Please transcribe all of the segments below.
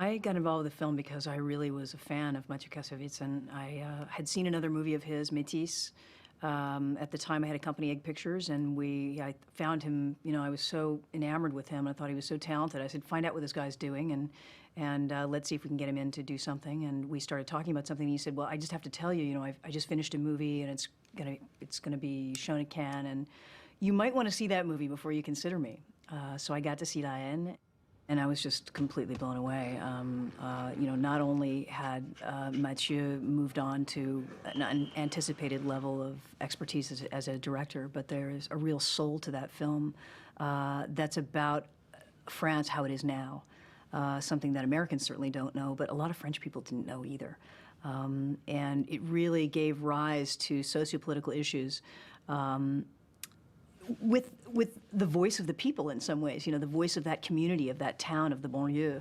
I got involved with the film because I really was a fan of Mathieu Kassovitz, and I had seen another movie of his, Métis. At the time, I had a company, Egg Pictures, and I found him. I was so enamored with him. I thought he was so talented. I said, "Find out what this guy's doing, and let's see if we can get him in to do something." And we started talking about something. And he said, "Well, I just have to tell you, I just finished a movie, and it's gonna be shown at Cannes, and you might want to see that movie before you consider me." So I got to see La Haine. And I was just completely blown away. Not only had Mathieu moved on to an unanticipated level of expertise as a director, but there is a real soul to that film that's about France, how it is now. Something that Americans certainly don't know, but a lot of French people didn't know either. And it really gave rise to sociopolitical issues with the voice of the people in some ways, the voice of that community, of that town, of the banlieue.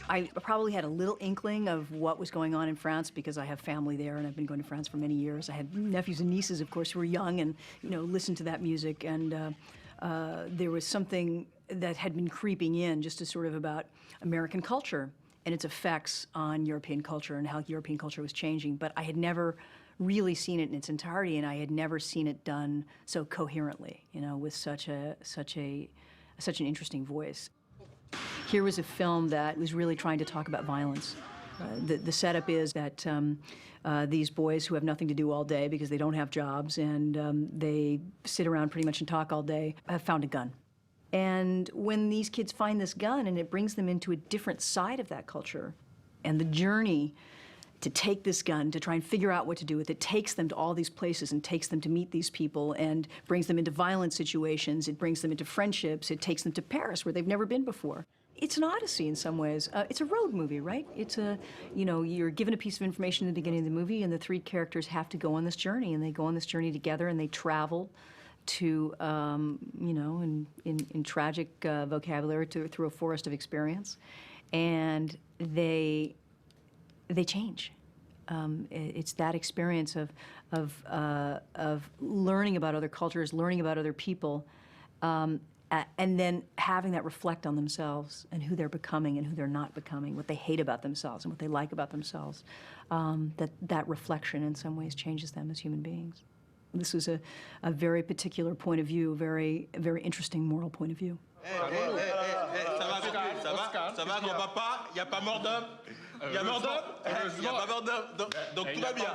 I probably had a little inkling of what was going on in France because I have family there and I've been going to France for many years. I had nephews and nieces, of course, who were young and, listened to that music. And there was something that had been creeping in just as sort of about American culture and its effects on European culture and how European culture was changing. But I had never really seen it in its entirety, and I had never seen it done so coherently, with such an interesting voice. Here was a film that was really trying to talk about violence. The setup is that these boys who have nothing to do all day because they don't have jobs and they sit around pretty much and talk all day have found a gun. And when these kids find this gun and it brings them into a different side of that culture, and the journey to take this gun, to try and figure out what to do with it, takes them to all these places and takes them to meet these people and brings them into violent situations, it brings them into friendships, it takes them to Paris where they've never been before. It's an odyssey in some ways. It's a road movie, right? You're given a piece of information at the beginning of the movie and the three characters have to go on this journey, and they go on this journey together and they travel to, in tragic vocabulary, through a forest of experience, and they change. It's that experience of learning about other cultures, learning about other people, and then having that reflect on themselves and who they're becoming and who they're not becoming, what they hate about themselves and what they like about themselves. That reflection in some ways changes them as human beings. This was a very particular point of view, a very interesting moral point of view. Ça va, grand papa? Il n'y a pas mort d'homme? Il y a mort d'homme? Il n'y a pas mort d'homme. Donc tout va bien.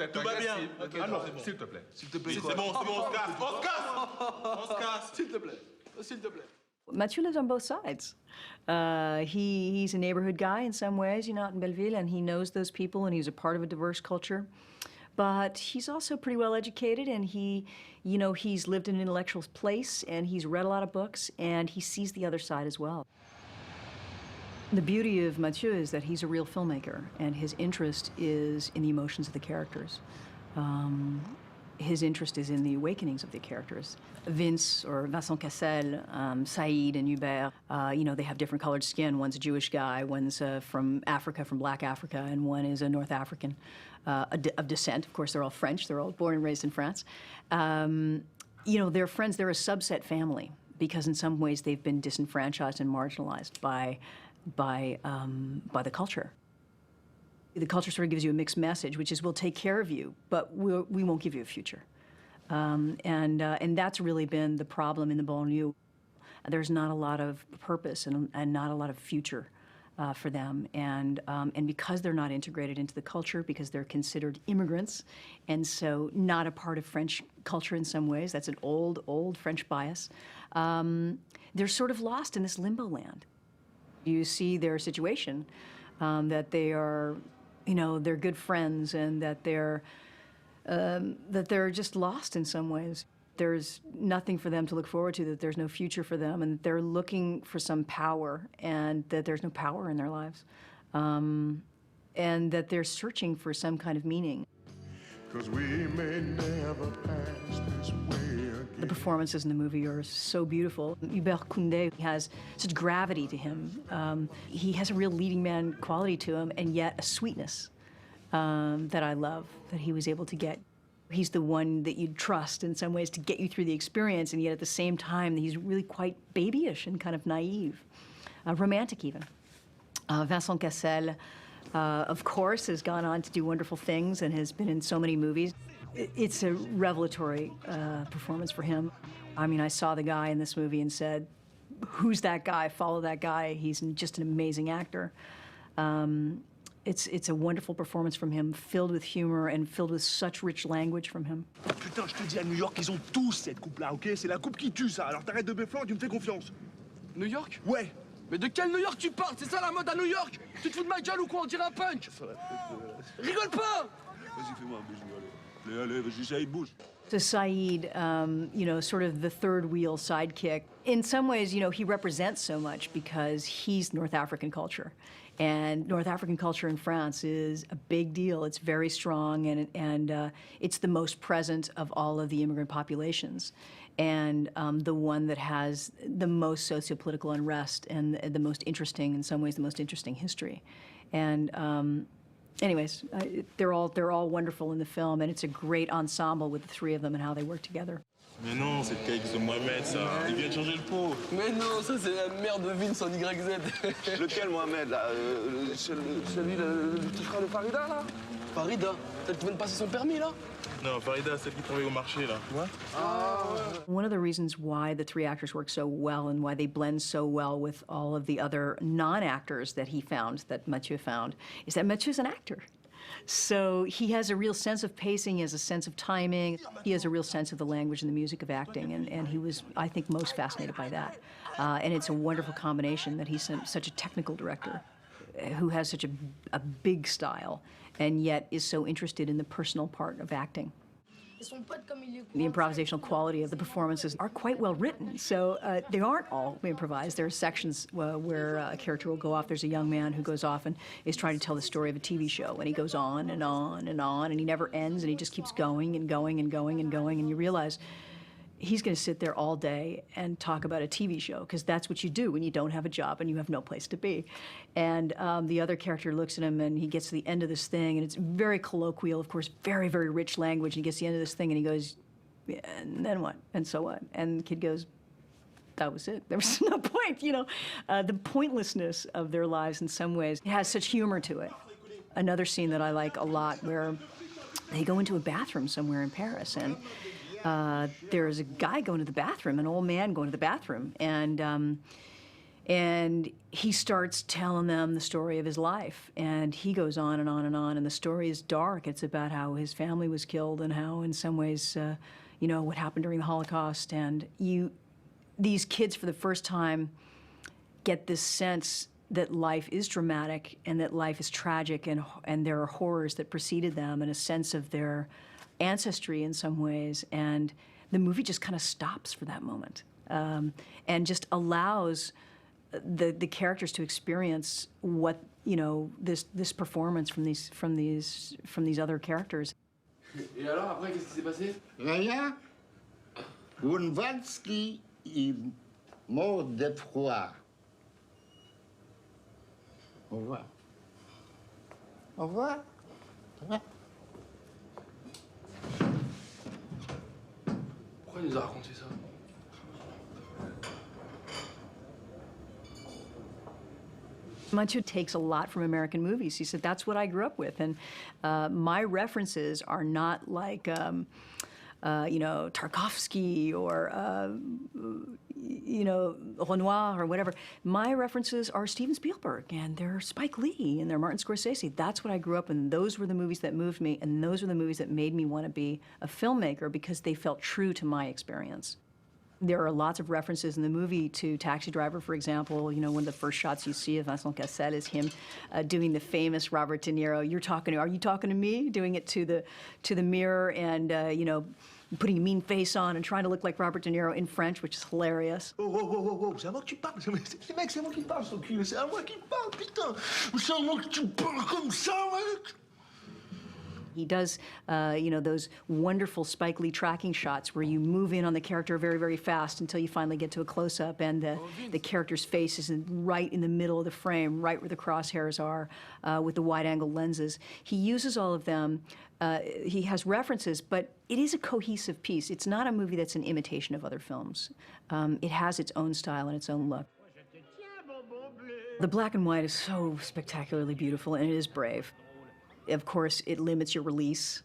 Tout va bien. Ah non, s'il te plaît. S'il te plaît. C'est bon, on se casse. On se casse. On se casse. S'il te plaît. S'il te plaît. Mathieu lives on both sides. He's a neighborhood guy in some ways, out in Belleville, and he knows those people, and he's a part of a diverse culture. But he's also pretty well educated, and he's lived in an intellectual place, and he's read a lot of books, and he sees the other side as well. The beauty of Mathieu is that he's a real filmmaker, and his interest is in the emotions of the characters. His interest is in the awakenings of the characters. Vince, or Vincent Cassel, Saïd and Hubert, they have different colored skin. One's a Jewish guy, one's from Africa, from Black Africa, and one is a North African of descent. Of course, they're all French. They're all born and raised in France. They're friends. They're a subset family because in some ways they've been disenfranchised and marginalized by the culture. The culture sort of gives you a mixed message, which is we'll take care of you, but we won't give you a future. And that's really been the problem in the banlieue. There's not a lot of purpose and not a lot of future for them. And because they're not integrated into the culture, because they're considered immigrants, and so not a part of French culture in some ways, that's an old French bias, they're sort of lost in this limbo land. You see their situation, that they are, they're good friends, and that they're just lost in some ways. There's nothing for them to look forward to, that there's no future for them, and they're looking for some power, and that there's no power in their lives, and that they're searching for some kind of meaning. 'Cause we may never pass this way again. The performances in the movie are so beautiful. Hubert Koundé has such gravity to him. He has a real leading man quality to him, and yet a sweetness that I love, that he was able to get. He's the one that you'd trust in some ways to get you through the experience, and yet at the same time, he's really quite babyish and kind of naive, romantic even. Vincent Cassel, of course, has gone on to do wonderful things and has been in so many movies. It's a revelatory performance for him. I mean, I saw the guy in this movie and said, who's that guy? Follow that guy. He's just an amazing actor. It's a wonderful performance from him, filled with humor and filled with such rich language from him. Putain, je te dis, à New York, ils ont tous cette coupe-là, ok? C'est la coupe qui tue, ça. Alors t'arrêtes de béflant, tu me fais confiance. New York? Ouais. Mais de quel New York tu parles? C'est ça la mode à New York? Tu te fous de ma gueule ou quoi? On dirait un punk! Rigole pas! Vas-y, fais-moi un bisou, allez. Allez, vas-y, Saïd, bouge. So Saeed, you know, sort of the third wheel sidekick. In some ways, you know, he represents so much because he's North African culture. And North African culture in France is a big deal. It's very strong, and it's the most present of all of the immigrant populations, and the one that has the most socio-political unrest and the most interesting, in some ways, the most interesting history. And anyways, they're all wonderful in the film, and it's a great ensemble with the three of them and how they work together. Mais non, c'est le cake de Mohamed, ça. Il vient de changer le pot. Mais non, ça c'est la mère de Vince en YZ. Lequel, Mohamed, là? Celui, le petit frère de Farida, là? Farida, celle qui vient de passer son permis là? Non, Farida, celle qui travaille au marché, là. Quoi? One of the reasons why the three actors work so well and why they blend so well with all of the other non-actors that he found, that Mathieu found, is that Mathieu's an actor. So he has a real sense of pacing, he has a sense of timing, he has a real sense of the language and the music of acting, and he was, I think, most fascinated by that. And it's a wonderful combination that he's such a technical director who has such a big style and yet is so interested in the personal part of acting. The improvisational quality of the performances are quite well written, so they aren't all improvised. There are sections where a character will go off. There's a young man who goes off and is trying to tell the story of a TV show, and he goes on and on and on, and he never ends, and he just keeps going and going and going and going, and you realize he's going to sit there all day and talk about a TV show, because that's what you do when you don't have a job and you have no place to be. And the other character looks at him, and he gets to the end of this thing, and it's very colloquial, of course, very, very rich language, and he gets to the end of this thing, and he goes, yeah, and then what? And so what? And the kid goes, that was it. There was no point, you know. The pointlessness of their lives in some ways has such humor to it. Another scene that I like a lot where they go into a bathroom somewhere in Paris, and there's a guy going to the bathroom, an old man going to the bathroom, and he starts telling them the story of his life, and he goes on and on and on, and the story is dark. It's about how his family was killed and how, in some ways, you know, what happened during the Holocaust, and these kids, for the first time, get this sense that life is dramatic and that life is tragic, and there are horrors that preceded them, and a sense of their ancestry in some ways, and the movie just kind of stops for that moment and just allows the characters to experience what, you know, this performance from these other characters. Et alors après qu'est-ce qui s'est passé? Rien. Grunwaldski est mort de froid. Au revoir. Au revoir. Au revoir. Pourquoi il nous a raconté ça? Mathieu takes a lot from American movies. He said, that's what I grew up with. And my references are not like, you know, Tarkovsky or, you know, Renoir or whatever. My references are Steven Spielberg, and they're Spike Lee, and they're Martin Scorsese. That's what I grew up in. Those were the movies that moved me, and those were the movies that made me want to be a filmmaker because they felt true to my experience. There are lots of references in the movie to Taxi Driver, for example. You know, one of the first shots you see of Vincent Cassel is him doing the famous Robert De Niro. Are you talking to me? Doing it to the mirror and, you know, putting a mean face on and trying to look like Robert De Niro in French, which is hilarious. Oh, c'est à moi que tu parles. Mec, c'est moi qui parle, son cul. C'est à moi qui parle, putain. C'est à moi que tu parles comme ça, mec. He does, you know, those wonderful Spike Lee tracking shots where you move in on the character very, very fast until you finally get to a close-up, and the character's face is right in the middle of the frame, right where the crosshairs are, with the wide-angle lenses. He uses all of them He has references, but it is a cohesive piece. It's not a movie that's an imitation of other films. It has its own style and its own look. The black and white is so spectacularly beautiful, and it is brave. Of course, it limits your release.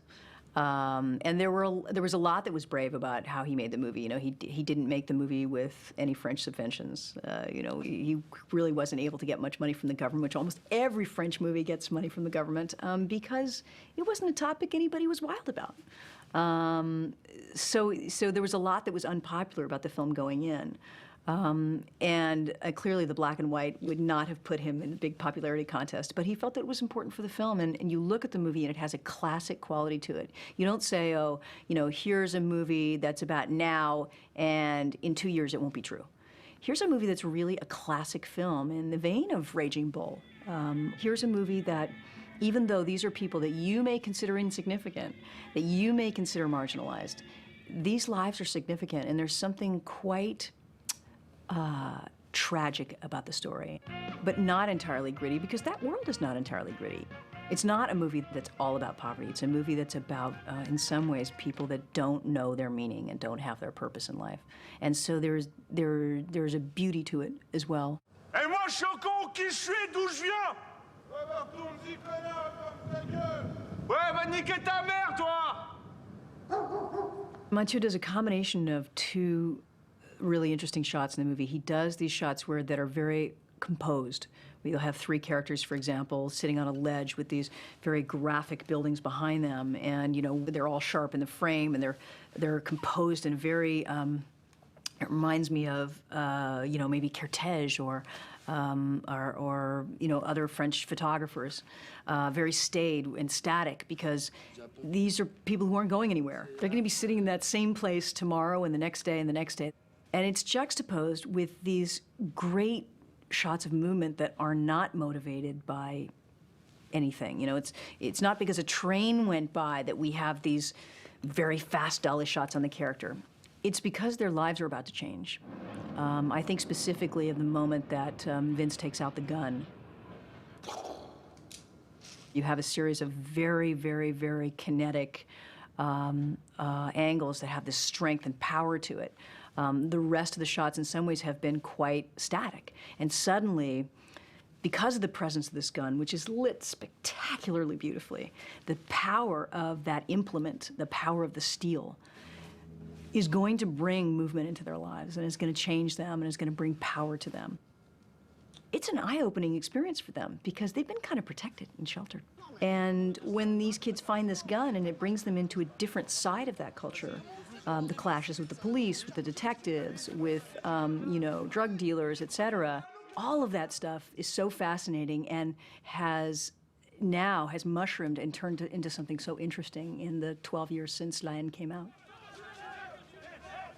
And there was a lot that was brave about how he made the movie. You know, he didn't make the movie with any French subventions. You know, he really wasn't able to get much money from the government, which almost every French movie gets money from the government, because it wasn't a topic anybody was wild about. So there was a lot that was unpopular about the film going in. And clearly the black and white would not have put him in a big popularity contest, but he felt that it was important for the film, and you look at the movie and it has a classic quality to it. You don't say, oh, you know, here's a movie that's about now, and in 2 years it won't be true. Here's a movie that's really a classic film in the vein of Raging Bull. Here's a movie that, even though these are people that you may consider insignificant, that you may consider marginalized, these lives are significant, and there's something quite tragic about the story, but not entirely gritty, because that world is not entirely gritty. It's not a movie that's all about poverty. It's a movie that's about, in some ways, people that don't know their meaning and don't have their purpose in life. And so there's a beauty to it as well. Et moi, je suis encore qui je suis, d'où je viens. Ouais, va niquer ta mère, toi. Mathieu does a combination of two really interesting shots in the movie. He does these shots that are very composed. We'll have three characters, for example, sitting on a ledge with these very graphic buildings behind them, and you know, they're all sharp in the frame, and they're composed in very. It reminds me of you know, maybe Kertész or you know, other French photographers, very staid and static, because these are people who aren't going anywhere. They're going to be sitting in that same place tomorrow and the next day and the next day. And it's juxtaposed with these great shots of movement that are not motivated by anything. You know, it's not because a train went by that we have these very fast, dolly shots on the character. It's because their lives are about to change. I think specifically of the moment that Vince takes out the gun. You have a series of very, very, very kinetic angles that have this strength and power to it. The rest of the shots in some ways have been quite static. And suddenly, because of the presence of this gun, which is lit spectacularly beautifully, the power of that implement, the power of the steel, is going to bring movement into their lives, and is going to change them, and is going to bring power to them. It's an eye-opening experience for them, because they've been kind of protected and sheltered. And when these kids find this gun and it brings them into a different side of that culture, the clashes with the police, with the detectives, with you know, drug dealers, etc. All of that stuff is so fascinating, and has mushroomed and turned into something so interesting in the 12 years since La Haine came out.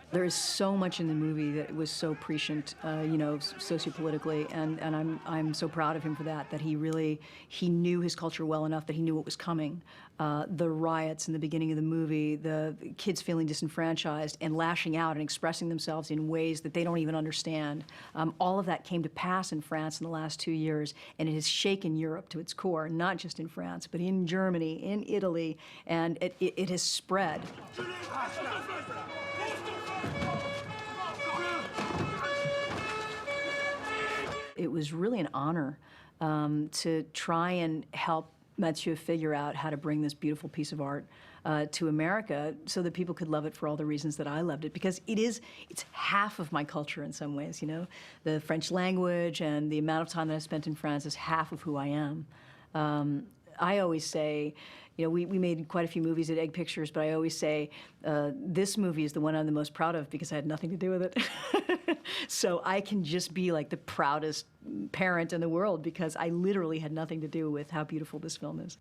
There is so much in the movie that was so prescient, you know, sociopolitically, and I'm so proud of him for that. That he knew his culture well enough that he knew what was coming. The riots in the beginning of the movie, the kids feeling disenfranchised and lashing out and expressing themselves in ways that they don't even understand. All of that came to pass in France in the last 2 years, and it has shaken Europe to its core, not just in France, but in Germany, in Italy, and it has spread. It was really an honor to try and help Mathieu figure out how to bring this beautiful piece of art to America so that people could love it for all the reasons that I loved it. Because it's half of my culture in some ways, you know? The French language and the amount of time that I spent in France is half of who I am. I always say, you know, we made quite a few movies at Egg Pictures, but I always say this movie is the one I'm the most proud of because I had nothing to do with it. So I can just be like the proudest parent in the world because I literally had nothing to do with how beautiful this film is.